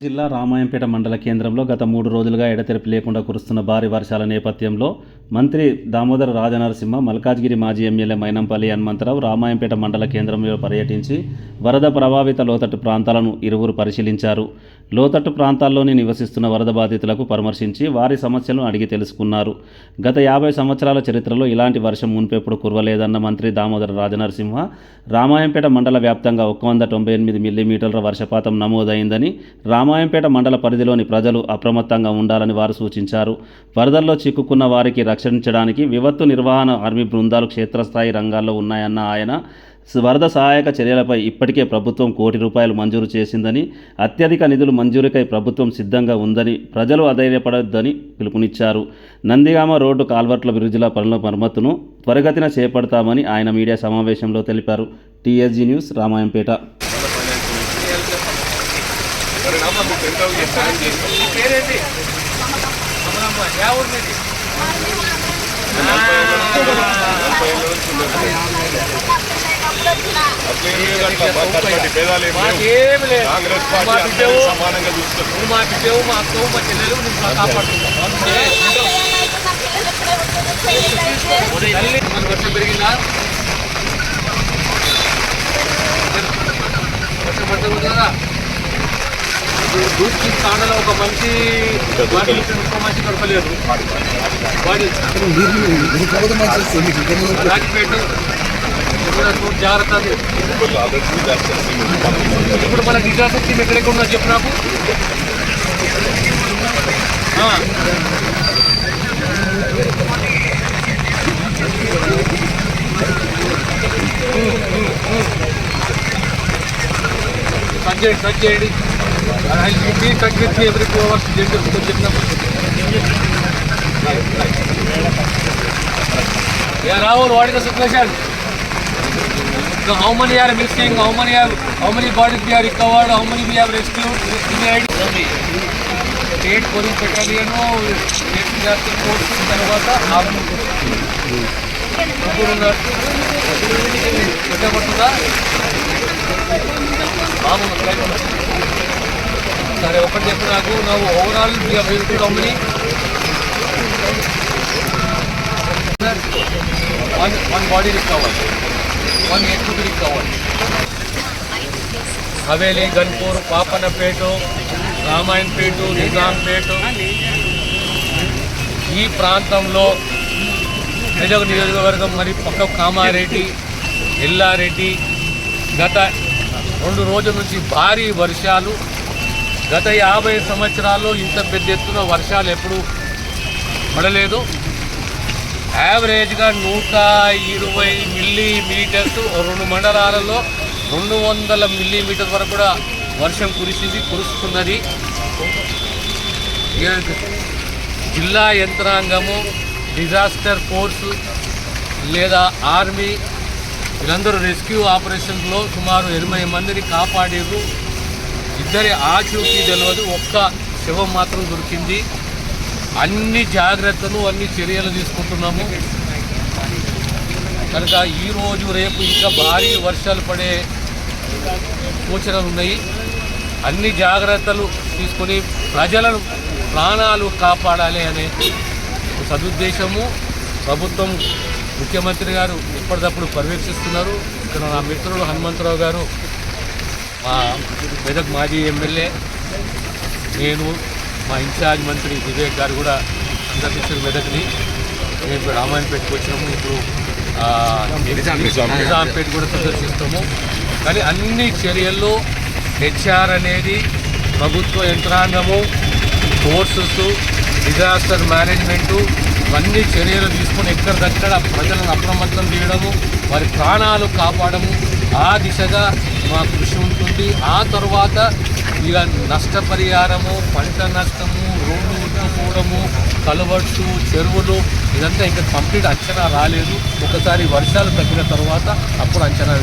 జిల్లా రామాయంపేట మండల కేంద్రంలో గత 3 రోజులుగా ఎడతెరిపి లేకుండా కురుస్తున్న భారీ వర్షాల నేపథ్యంలో మంత్రి దామోదర రాజనరసింహ, మల్కాజ్గిరి మాజీ ఎమ్మెల్యే మైనంపల్లి హనుమంతరావు రామాయంపేట మండల కేంద్రంలో పర్యటించి వరద ప్రభావిత లోతట్టు ప్రాంతాలను ఇరువురు పరిశీలించారు. లోతట్టు ప్రాంతాల్లోని నివసిస్తున్న వరద బాధితులకు పరామర్శించి వారి సమస్యలను అడిగి తెలుసుకున్నారు. గత 50 సంవత్సరాల చరిత్రలో ఇలాంటి వర్షం మునుపెప్పుడు కురవలేదన్న మంత్రి దామోదర రాజనరసింహ, రామాయంపేట మండల వ్యాప్తంగా 198 మిల్లీమీటర్ల వర్షపాతం నమోదైందని, రామాయంపేట మండల పరిధిలోని ప్రజలు అప్రమత్తంగా ఉండాలని వారు సూచించారు. వరదల్లో చిక్కుకున్న వారికి రక్షించడానికి విపత్తు నిర్వహణ ఆర్మీ బృందాలు క్షేత్రస్థాయి రంగాల్లో ఉన్నాయన్న ఆయన, వరద సహాయక చర్యలపై ఇప్పటికే ప్రభుత్వం ₹1 కోటి మంజూరు చేసిందని, అత్యధిక నిధులు మంజూరుకై ప్రభుత్వం సిద్ధంగా ఉందని, ప్రజలు అధైర్యపడొద్దని పిలుపునిచ్చారు. నందిగామ రోడ్డు కాల్వర్ట్ల బ్రిడ్జిల పనుల మరమ్మతును త్వరితగతిన చేపడతామని ఆయన మీడియా సమావేశంలో తెలిపారు. TSG news, Ramayampet. దూకి కాండలో ఒక మనిషి ఇంకో మనిషి గడపలేదు. జాగ్రత్త. ఇప్పుడు మన డిజాస్టర్ టీమ్ ఎక్కడెక్కడ ఉన్నా చెప్పు నాకు. సర్చ్ చేయండి. Please touch with me every 2 hours. Yeah, Rahul, what is the situation? So how many are missing? How many bodies we have recovered? How many we have rescued? State Police Battalion, State Disaster Force, తర్వాత పెట్టబడుతుందా? సరే, ఒకటి చెప్పు నాకు. నువ్వు overall money one body recover, 1 head to be recovered. Haveli, Ganpur, Papannapet, Ramayanapet, Nizampet ఈ ప్రాంతంలో మెదక్ నియోజకవర్గం, మరి పక్క కామారెడ్డి, ఎల్లారెడ్డి గత 2 రోజుల నుంచి భారీ వర్షాలు. గత 50 సంవత్సరాల్లో ఇంత పెద్ద ఎత్తున వర్షాలు ఎప్పుడు పడలేదు. యావరేజ్గా 120 మిల్లీమీటర్స్ 2 మండలాలలో 200 మిల్లీమీటర్ వరకు కూడా వర్షం కురుస్తున్నది. జిల్లా యంత్రాంగము, డిజాస్టర్ ఫోర్సు లేదా ఆర్మీ వీళ్ళందరూ రెస్క్యూ ఆపరేషన్లో సుమారు 80 మందిని కాపాడారు. 2 ఆచూకీ తెలియదు, 1 శవం మాత్రం దొరికింది. అన్ని జాగ్రత్తలు, అన్ని చర్యలు తీసుకుంటున్నాము. కనుక ఈరోజు రేపు ఇంకా భారీ వర్షాలు పడే సూచనలు ఉన్నాయి. అన్ని జాగ్రత్తలు తీసుకొని ప్రజలను ప్రాణాలు కాపాడాలి అనే సదుద్దేశము ప్రభుత్వం, ముఖ్యమంత్రి గారు ఎప్పటికప్పుడు పర్యవేక్షిస్తున్నారు. ఇక్కడ నా మిత్రుడు హనుమంతరావు గారు, మా మెదక్ మాజీ ఎమ్మెల్యే, నేను, మా ఇన్ఛార్జ్ మంత్రి వివేక్ గారు కూడా సందర్శించిన మెదక్ని. మేము ఇప్పుడు రామాయణపేటకు వచ్చినాము. ఇప్పుడు నిజాంపేట కూడా సందర్శిస్తాము. కానీ అన్ని చర్యల్లో హెచ్ఆర్ అనేది ప్రభుత్వ యంత్రాంగము, ఫోర్సెస్, డిజాస్టర్ మేనేజ్మెంటు అన్ని చర్యలు తీసుకొని ఎక్కడికక్కడ ప్రజలను అప్రమత్తం చేయడము, వారి ప్రాణాలు కాపాడము, ఆ దిశగా మా కృషి ఉంటుంది. ఆ తర్వాత ఇక నష్టపరిహారము, పంట నష్టము, రోడ్లు ఉట్టుకోవడము, కలవట్టు, చెరువులు ఇదంతా ఇంకా కంప్లీట్ అంచనా రాలేదు. ఒకసారి వర్షాలు తగ్గిన తర్వాత అప్పుడు అంచనా